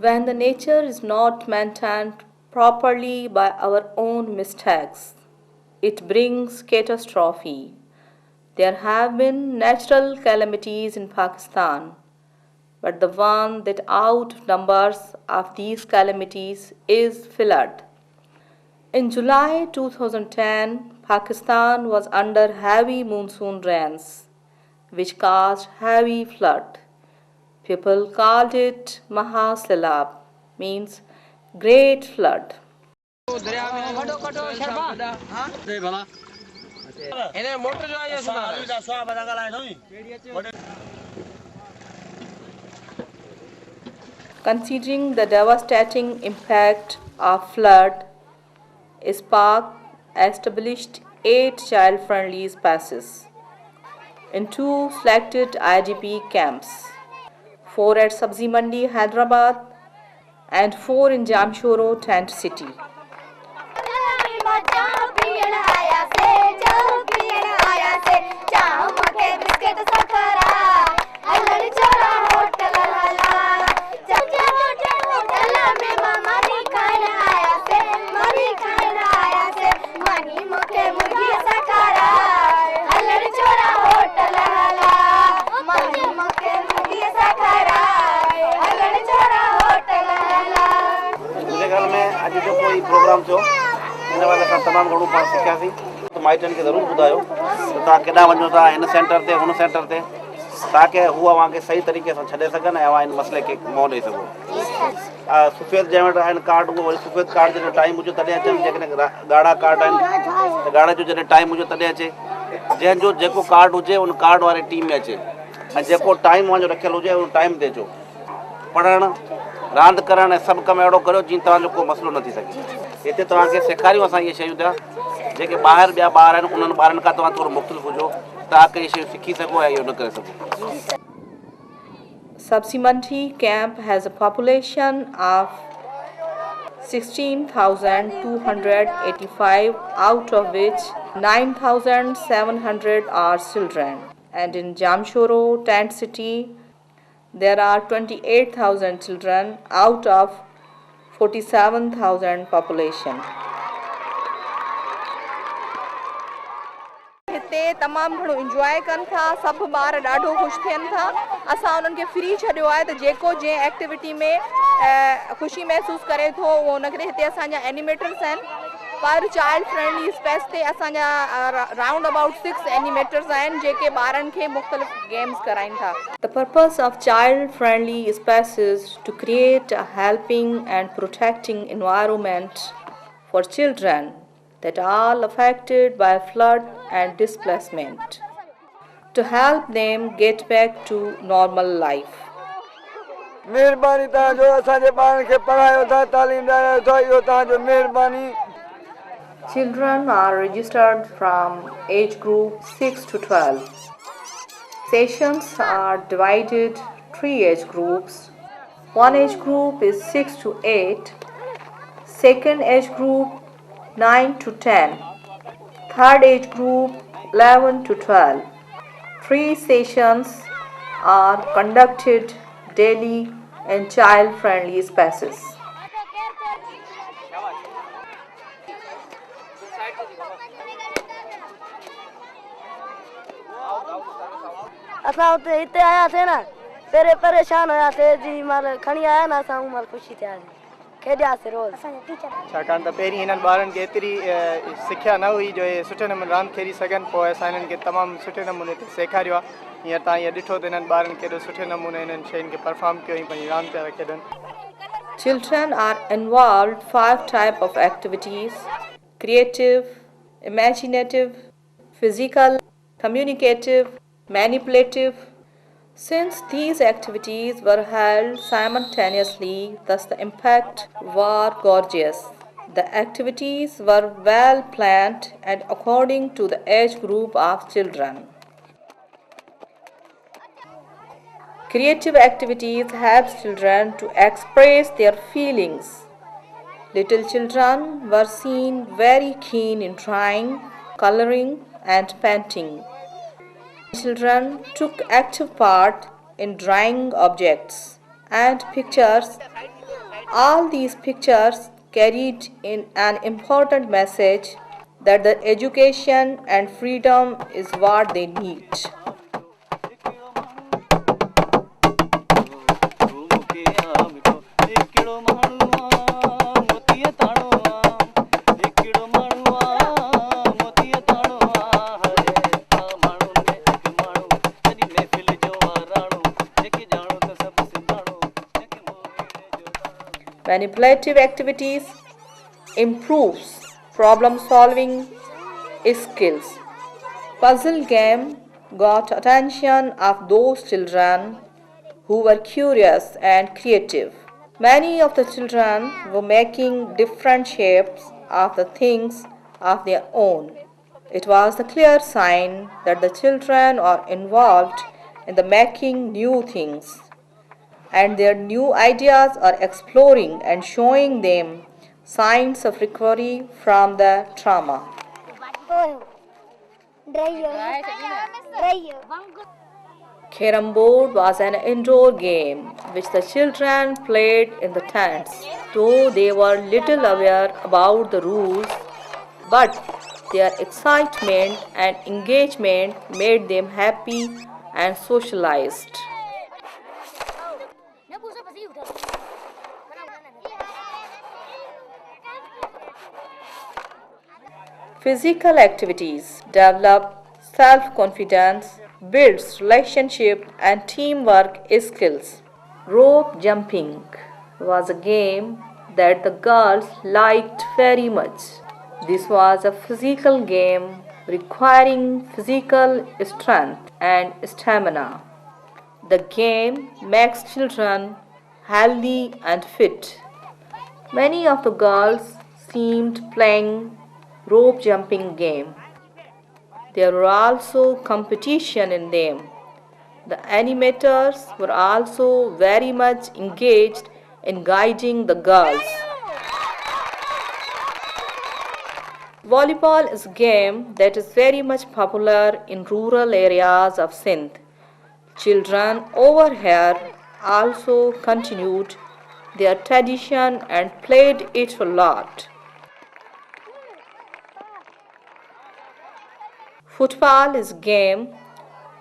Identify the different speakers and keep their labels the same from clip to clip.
Speaker 1: when the nature is not maintained properly by our own mistakes, it brings catastrophe. There have been natural calamities in Pakistan, but the one that outnumbers of these calamities is flood. In July 2010, Pakistan was under heavy monsoon rains, which caused heavy flood. People called it Mahasilab, means great flood. Considering the devastating impact of flood, SPARC established 8 child-friendly spaces in 2 selected IDP camps, 4 at Sabzi Mandi, Hyderabad, and 4 in Jamshoro, Tent City.
Speaker 2: आज जो कोई programme थियो इन वाले का तमाम घणो पाण सिखियासीं तो माइटन के जरूर ॿुधायो त तव्हां केॾां वञो था हिन सेंटर ते हुन सेंटर ते ताकि हू अव्हांखे सही तरीक़े सां छॾे सघनि ऐं अव्हां हिन मसइले खे मुंहुं ॾेई सघो। सफ़ेद जंहिं वटि आहिनि कार्ड उहो वरी सफ़ेद कार्ड जॾहिं टाइम हुजे तॾहिं अचनि, जेकॾहिं ॻाढ़ा कार्ड आहिनि त ॻाढ़े जो जॾहिं टाइम हुजे तॾहिं अचे। जंहिंजो जेको कार्ड हुजे उन कार्ड वारे टीम में अचे ऐं जेको टाइम मुंहिंजो रखियलु हुजे उन टाइम ते अचो। पढ़णु रांदि करणु ऐं सभु कमु अहिड़ो करियो जीअं तव्हांजो को मसइलो न थी सघे। हिते तव्हांखे सेखारियूं असां इहे शयूं था जेके ॿाहिरि ॿिया ॿार आहिनि उन्हनि ॿारनि खां तव्हां थोरो मुख़्तलिफ़ हुजो ताकी इहे शयूं सिखी सघो ऐं इहो न करे सघो।
Speaker 1: Sabzi Mandi camp has a population of 16,285, out of which 9,700 are children. And in Jamshoro, Tent City, there are 28,000 children out of 47,000 population. हिते तमामु घणो इंजॉय कनि था, सभु ॿार ॾाढो ख़ुशि थियनि था। असां उन्हनि खे फ्री छॾियो आहे त जेको जंहिं एक्टिविटी में ख़ुशी महसूसु करे थो उहो हुनखे हिते असांजा एनिमेटर्स आहिनि। पर चाइल्ड फ्रेंडली स्पेस ते असांजा राउंड अबाउट 6 एनिमेटर्स आहिनि जेके ॿारनि खे मुख़्तलिफ़ गेम्स कराइनि था। The purpose of child friendly spaces to create a helping and protecting environment for children that are affected by flood and displacement, to help them get back to normal life.
Speaker 3: मेहरबानी तव्हांजो असांजे ॿारनि खे पढ़ायो था, तालीम ॾियारो था, इहो तव्हांजो मेहरबानी।
Speaker 1: Children are registered from age group 6 to 12. Sessions are divided 3 age groups. One age group is 6 to 8, second age group 9 to 10, third age group 11 to 12. 3 sessions are conducted daily in child-friendly spaces.
Speaker 4: असां उते हिते आयासीं न पहिरें परेशान हुयासीं जी महिल खणी आया न असां उन महिल ख़ुशी थियासीं, खेॾियासीं रोज़।
Speaker 5: छाकाणि त पहिरीं हिननि ॿारनि खे एतिरी सिखिया न हुई जो इहे सुठे नमूने रांदि खेॾी सघनि, पोइ असां हिननि खे तमामु सुठे नमूने ते सेखारियो आहे। हींअर तव्हां हीअ ॾिठो त हिननि ॿारनि खे एॾो सुठे नमूने हिननि शयुनि खे परफॉर्म कयो ऐं पंहिंजी रांदि पिया खेॾनि।
Speaker 1: Children are involved 5 types of activities: creative, imaginative, physical, communicative, manipulative. Since these activities were held simultaneously, thus the impact was gorgeous. The activities were well planned and according to the age group of children. Creative activities help children to express their feelings. Little children were seen very keen in drawing, coloring, and painting. Children took active part in drawing objects and pictures All these pictures carried in an important message that the education and freedom is what they need. Manipulative activities improves problem solving skills. Puzzle game got attention of those children who were curious and creative. Many of the children were making different shapes of the things of their own. It was a clear sign that the children are involved in the making new things, and their new ideas are exploring and showing them signs of recovery from the trauma. Carom board was an indoor game which the children played in the tents. Though they were little aware about the rules, but their excitement and engagement made them happy and socialized. Physical activities develop self-confidence, builds relationship and teamwork skills. Rope jumping was a game that the girls liked very much. This was a physical game requiring physical strength and stamina. The game makes children healthy and fit. Many of the girls seemed playing rope jumping game. There were also competition in them. The animators were also very much engaged in guiding the girls. Volleyball is a game that is very much popular in rural areas of Sindh. Children over here also continued their tradition and played it a lot. Football is a game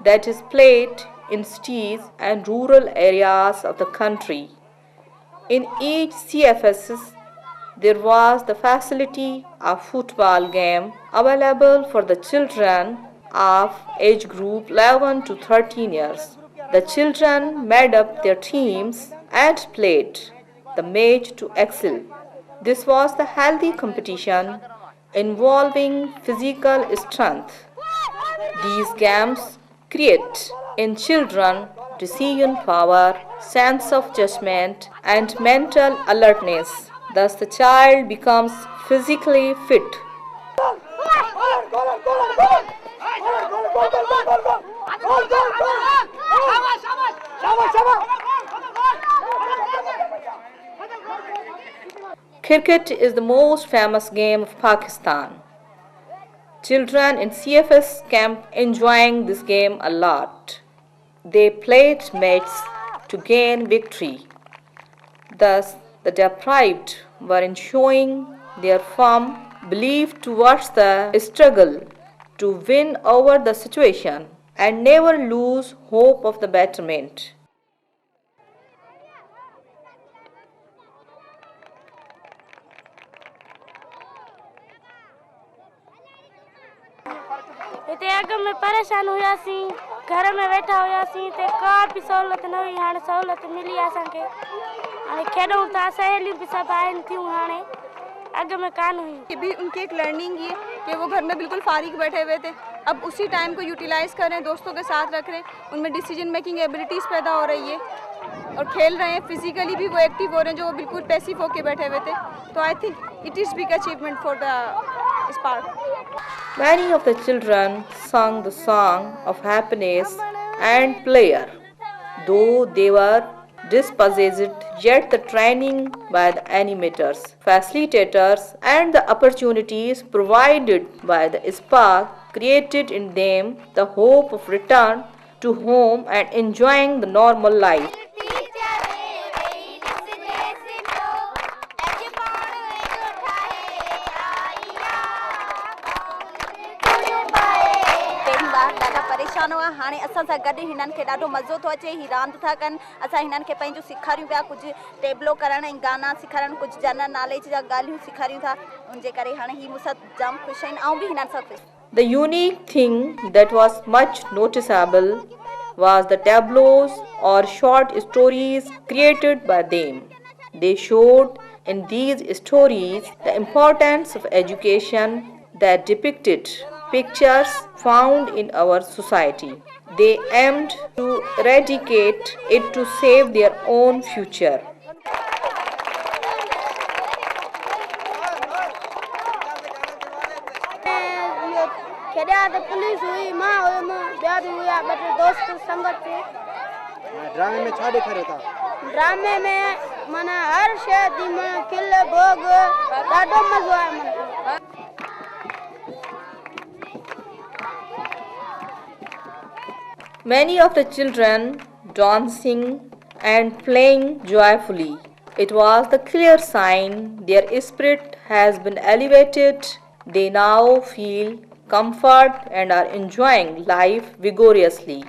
Speaker 1: that is played in cities and rural areas of the country. In each CFS, there was the facility of football game available for the children of age group 11 to 13 years. The children made up their teams and played the match to excel. This was the healthy competition involving physical strength. These games create in children decision power, sense of judgment, and mental alertness. Thus, the child becomes physically fit. Cricket is the most famous game of Pakistan. Children in CFS camp enjoying this game a lot. They played matches to gain victory. Thus, the deprived were enjoying their firm belief towards the struggle to win over the situation and never lose hope of the betterment.
Speaker 4: हिते अॻु में परेशान हुआसीं, घर में वेठा हुआसीं ते का बि सहूलियत न हुई। हाणे सहूलियत मिली असांखे, हाणे खेॾूं था, सहेलियूं बि सभु आहिनि थियूं। हाणे अॻु में कान हुई।
Speaker 6: ये भी उनकी एक लर्निंग ये कि वो घर में बिल्कुल फारिग बैठे हुए थे, अब उसी टाइम को यूटिलाइज़ कर रहे हैं, दोस्तों के साथ रख रहे हैं, उनमें डिसीजन मेकिंग एबिलिटीज़ पैदा हो रही है और खेल रहे हैं। फिजिकली भी वो एक्टिव हो रहे हैं, जो वो बिल्कुल पैसिव होके बैठे हुए थे। तो I think it is big achievement for the spark.
Speaker 1: Many of the children sang the song of happiness and pleasure. Though they were dispossessed, yet the training by the animators, facilitators, and the opportunities provided by the spark created in them the hope of return to home and enjoying the normal life.
Speaker 7: परेशान हुआ हाणे असां सां गॾु हिननि खे ॾाढो मज़ो थो अचे ही रांदि था कनि असां हिननि खे पंहिंजो सेखारियूं पिया कुझु टेबलो करण ऐं गाना सेखारण कुझु जनरल नॉलेज जा ॻाल्हियूं सेखारियूं था उनजे करे हाणे ही मूंसां जाम ख़ुशि आहिनि ऐं बि हिननि सां ख़ुशि।
Speaker 1: The unique thing that was much noticeable was the tableaus or short stories created by them. They showed in these stories the importance of education that depicted pictures found in our society. They aimed to eradicate it to save their own future.
Speaker 4: खेॾिया त police हुई मां हुयमि ॿिया बि हुया ॿ टे दोस्त संगत थे।
Speaker 5: ड्रामे में छा ॾेखारियो था?
Speaker 4: ड्रामे में माना हर शइ थी माना खिल भोग ॾाढो मज़ो आयो माना।
Speaker 1: Many of the children dancing and playing joyfully. It was the clear sign their spirit has been elevated. They now feel comfort and are enjoying life vigorously.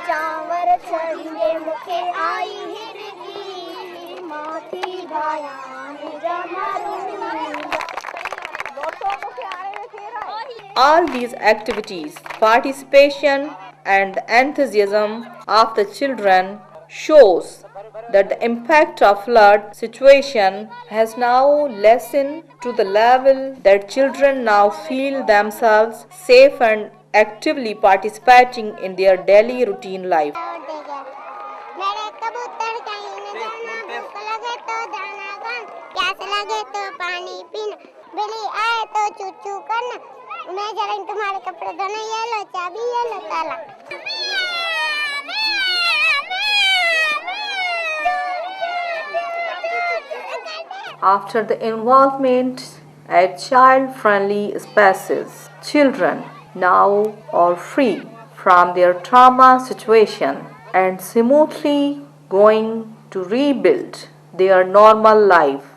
Speaker 4: चावर चढ़े मुखे आई माथी भाया
Speaker 1: All these activities, participation and the enthusiasm of the children shows that the impact of flood situation has now lessened to the level that children now feel themselves safe and actively participating in their daily routine life.
Speaker 8: मेरे कबूतर कहीं न जाना भूख लगे तो दाना खाना प्यास लगे तो पानी पीना बिल्ली आए तो चूचू करना मैं जरा तुम्हारे कपड़े धोने ये लो चाबी ये लो ताला।
Speaker 1: After the involvement at child-friendly spaces, children now are free from their trauma situation and smoothly going to rebuild their normal life.